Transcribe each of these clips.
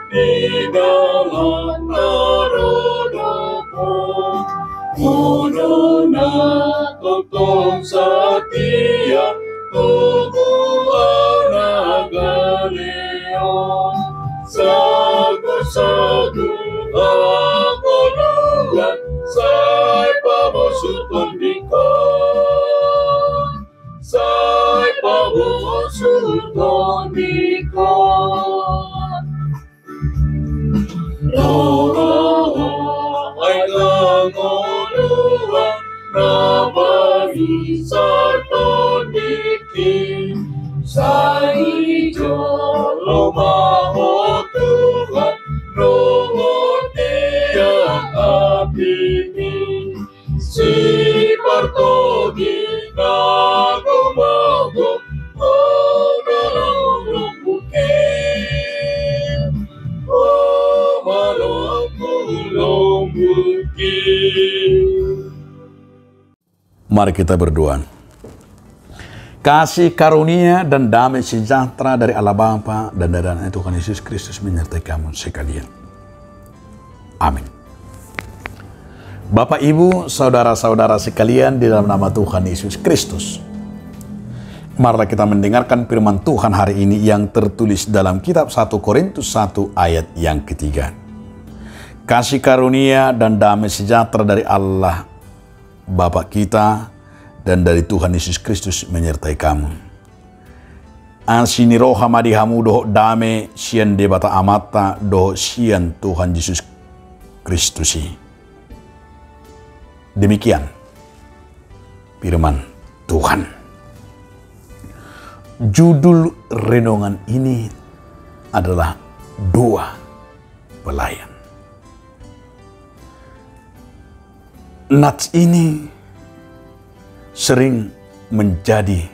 di dalam narodopo. Monona totong setia tugu anak galeo. Sagu-sagu aku luan sai pabosutun dikon. Sai pabosutun dikon. Ay kanguluan na barisarton dikin. Sa ijo lumaho Tuhan lungon tiyang apini. Si partogi na gumago o nalulong bukid. O malulong bukid. Mari kita berdoa. Kasih karunia dan damai sejahtera dari Allah Bapa dan dari Anak Tuhan Yesus Kristus menyertai kamu sekalian. Amin. Bapak, Ibu, saudara-saudara sekalian di dalam nama Tuhan Yesus Kristus. Marilah kita mendengarkan firman Tuhan hari ini yang tertulis dalam kitab 1 Korintus 1 ayat yang ketiga. Kasih karunia dan damai sejahtera dari Allah Bapa kita dan dari Tuhan Yesus Kristus menyertai kamu. Ansini roha madihamu doh dame sian debata amata doh sian Tuhan Yesus Kristus. Demikian firman Tuhan. Judul renungan ini adalah doa pelayan. Nats ini sering menjadi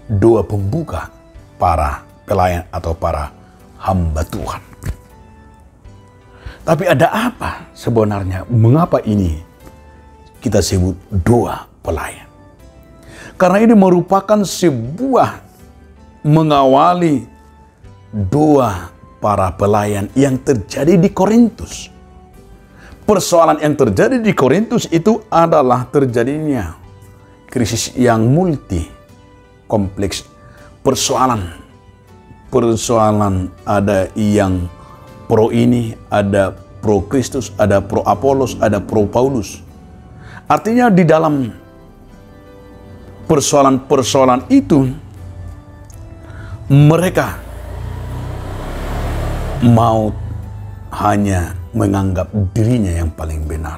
doa pembuka para pelayan atau para hamba Tuhan. Tapi ada apa sebenarnya? Mengapa ini kita sebut doa pelayan? Karena ini merupakan sebuah mengawali doa para pelayan yang terjadi di Korintus. Persoalan yang terjadi di Korintus itu adalah terjadinya krisis yang multi kompleks. Persoalan ada yang pro ini, ada pro Kristus, ada pro Apolos, ada pro Paulus. Artinya di dalam persoalan-persoalan itu mereka mau hanya menganggap dirinya yang paling benar.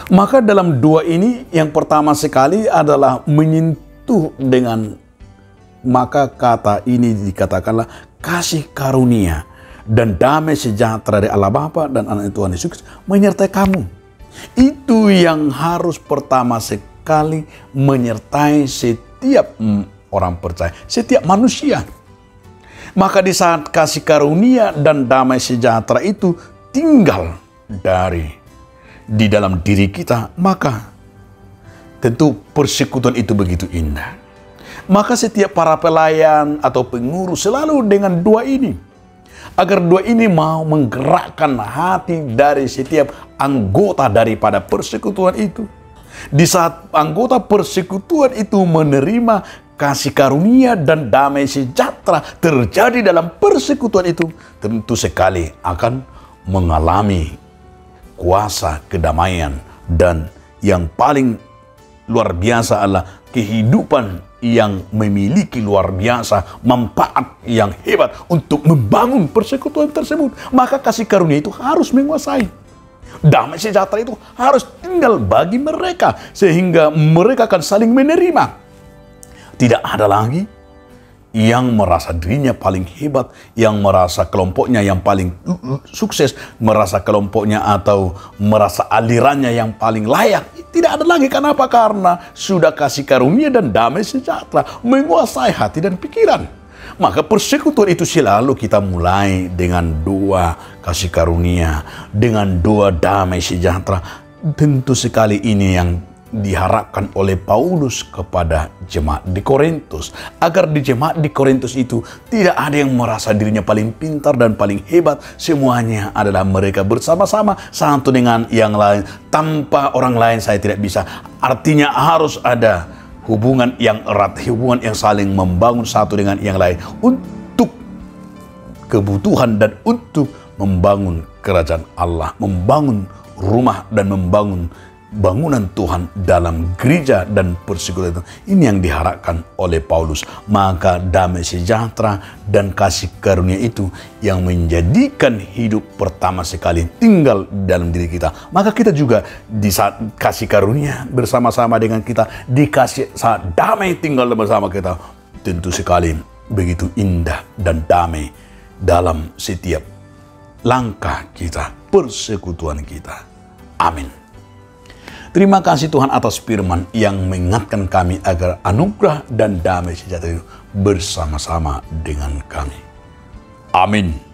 Maka dalam doa ini yang pertama sekali adalah menyentuh dengan, maka kata ini dikatakanlah kasih karunia dan damai sejahtera dari Allah Bapa dan Anak Tuhan Yesus menyertai kamu. Itu yang harus pertama sekali menyertai setiap orang percaya, setiap manusia. Maka di saat kasih karunia dan damai sejahtera itu tinggal di dalam diri kita, maka tentu persekutuan itu begitu indah. Maka setiap para pelayan atau pengurus selalu dengan doa ini, agar doa ini mau menggerakkan hati dari setiap anggota daripada persekutuan itu. Di saat anggota persekutuan itu menerima kasih karunia dan damai sejahtera terjadi dalam persekutuan itu, tentu sekali akan mengalami kuasa kedamaian, dan yang paling luar biasa adalah kehidupan yang memiliki luar biasa manfaat yang hebat untuk membangun persekutuan tersebut. Maka kasih karunia itu harus menguasai. Damai sejahtera itu harus tinggal bagi mereka sehingga mereka akan saling menerima. Tidak ada lagi yang merasa dirinya paling hebat, yang merasa kelompoknya yang paling sukses, merasa kelompoknya atau merasa alirannya yang paling layak. Tidak ada lagi. Kenapa? Karena sudah kasih karunia dan damai sejahtera menguasai hati dan pikiran. Maka persekutuan itu selalu kita mulai dengan doa kasih karunia, dengan doa damai sejahtera. Tentu sekali ini yang diharapkan oleh Paulus kepada jemaat di Korintus. Agar di jemaat di Korintus itu tidak ada yang merasa dirinya paling pintar dan paling hebat. Semuanya adalah mereka bersama-sama satu dengan yang lain. Tanpa orang lain saya tidak bisa. Artinya harus ada hubungan yang erat, hubungan yang saling membangun satu dengan yang lain. Untuk kebutuhan dan untuk membangun kerajaan Allah. Membangun rumah dan membangun bangunan Tuhan dalam gereja dan persekutuan itu. Ini yang diharapkan oleh Paulus. Maka damai sejahtera dan kasih karunia itu yang menjadikan hidup pertama sekali tinggal dalam diri kita. Maka kita juga di saat kasih karunia bersama-sama dengan kita, dikasih saat damai tinggal bersama kita, tentu sekali begitu indah dan damai dalam setiap langkah kita, persekutuan kita. Amin. Terima kasih Tuhan atas firman yang mengingatkan kami agar anugerah dan damai sejahtera itu bersama-sama dengan kami. Amin.